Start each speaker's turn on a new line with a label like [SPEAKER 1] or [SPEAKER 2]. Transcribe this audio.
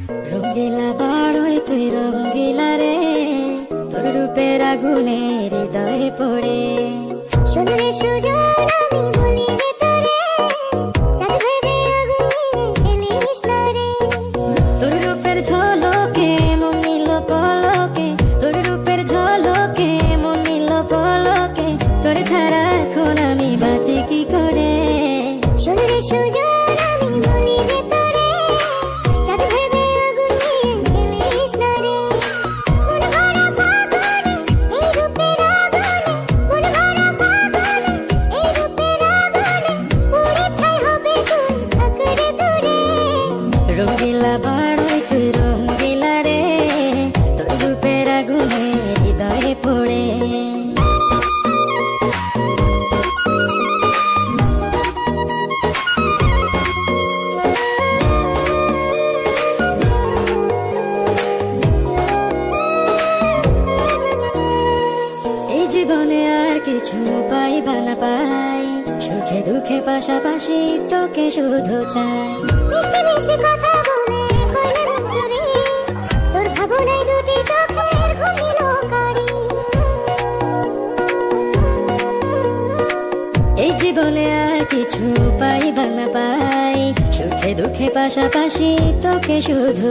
[SPEAKER 1] রঙ্গিলা বাড়ই তুই রঙ্গিলা রে, তোর রূপের আগুনে হৃদয়ে পড়ে।
[SPEAKER 2] শোন রে সুজন আমি বলি যে তোরে, চাঁদ ভেবে আগুন নিয়ে খেলিস না রে।
[SPEAKER 1] তোর রূপের ঝলকে মন নিল পলকে, তোর রূপের ঝলকে মন নিল পলকে, তোর ছাড়া এখন আমি বাঁচি কি করে।
[SPEAKER 2] শোন রে সুজন আমি বলি যে তোরে, চাঁদ ভেবে আগুন নিয়ে খেলিস না রে। মন ভরা ফাগুনে এই রূপের আগুনে, মন ভরা ফাগুনে এই রূপের আগুনে, পুড়ে ছাই হবে তুই থাক রে দূরে।
[SPEAKER 1] রঙ্গিলা বাড়ই তুই রঙ্গিলা রে, তোর রূপের আগুনে হৃদয়ে পড়ে। এই জীবনে আর কিছু পাইবা না পাই, সুখে দুঃখে পাশাপাশি তোকে শুধু চাই।
[SPEAKER 2] মিষ্টি মিষ্টি কথা বলে করলে মন চুরি, তোর ভাবনায় দুটি চোখের ঘুম নিল কারি।
[SPEAKER 1] এই জীবনে আর কিছু পাইবা না পাই, সুখে দুঃখে পাশাপাশি তোকে শুধু